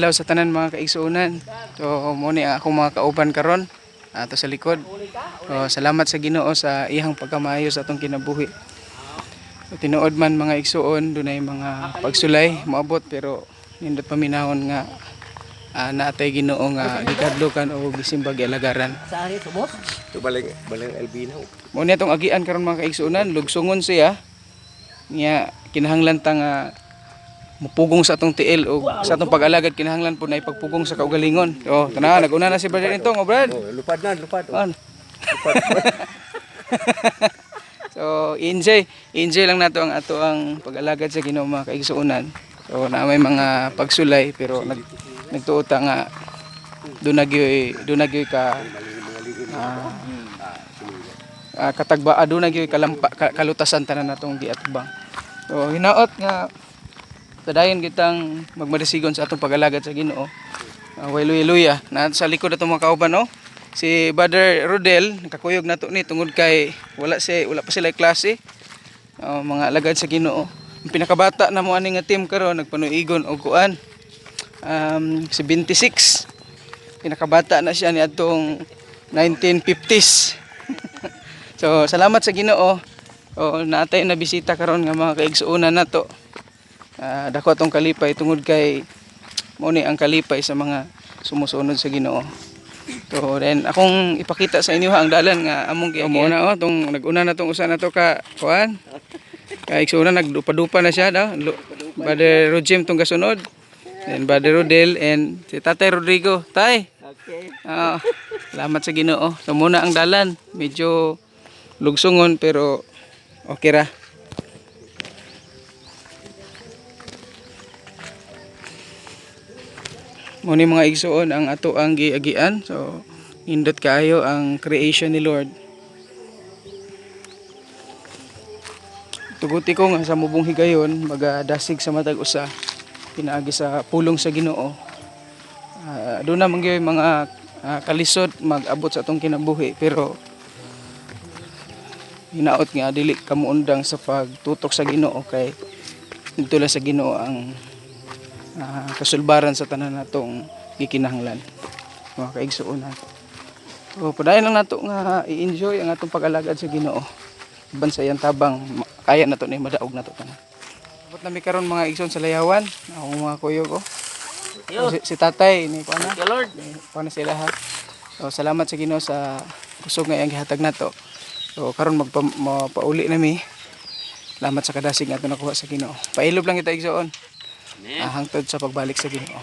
adlaw sa tanan mga kaigsuonan. So mo ni ako mga kauban karon ato sa likod. So salamat sa Ginoo sa iyang pagkamayo sa atong kinabuhi. So, tinuod man mga igsuon dunay mga pagsulay moabot pero nindot paminahon nga naatay Ginoo nga gikadlokan o gisimbag alagaran. Sari subos. Ito baling albino. Mo ni atong agian karon mga kaigsuonan, lugsungon siya. Nya kinahanglan ta nga mupugong sa atong tiil o sa atong pag-alagad kinahanglan po na ipagpugong sa kaugalingon. So, tanaw nag-una na si Brother Intong, oh Brad. Oh, lupad na, lupad. Oh. Lupad. So, enjoy lang nato ang pag-alagad sa Ginoo mga kaigsuonan. So, na may mga pagsulay pero nagtuota nga dunagyoy ka katagba dunagyoy kalutasan tanan natong giatubang. So, hinaot nga tadayon kitang magmadasigon sa atong pag-alagad sa Ginoo. Wayluya na sa likod atong mga kauban no. Si Brother Rodel nakakuyog nato ni tungod kay wala pa sila klase. Mga alagad sa Ginoo. Ang pinakabata na mo ani nga team karon nagpanuigon og kuan. Si 26. Pinakabata na siya ni atong 1950s. So salamat sa Ginoo. Natay na bisita karon nga mga kaigsuonan nato. Dako atong kalipay tungod kay mo ni ang kalipay sa mga sumusunod sa Ginoo. So then akong ipakita sa inyo ang dalan nga among giamuna tong nag-una na tong usa na to ka kuan. Kaigsuonan nagdupa-dupa na siya daw. Brother Rojem tong kasunod. Then Brother Rodel and si Tatay Rodrigo. Tay. Okay. Salamat sa Ginoo. So muna ang dalan, medyo lugsungon pero okay ra. Muni mga igsuon ang ato ang giagian. So indot kaayo ang creation ni Lord. Tuguti ko nga sa mubong higayon magadasig sa matag usa pinaagi sa pulong sa Ginoo. Doon na mangyoy mga kalisod mag-abot sa atong kinabuhi pero hinaot nga dili kamuundang sa pagtutok sa Ginoo kay dito lang sa Ginoo ang kasulbaran sa tanan natong gikinahanglan mga kaigsuonan. So padayon lang nato nga i-enjoy ang atong pag-alagad sa Ginoo ban sa iyang tabang kaya nato ni madaog nato tanan. Abot na mi karon mga igsoon sa layawan akong mga kuyog ko. Si tatay ni kuan na Lord. kuan na sila ha. So salamat sa Ginoo sa kusog nga iyang gihatag nato. So karon magpauli na mi. Salamat sa kadasig nga ato nakuha sa Ginoo. Pailob lang kita igsoon. Hangtod sa pagbalik sa Ginoo.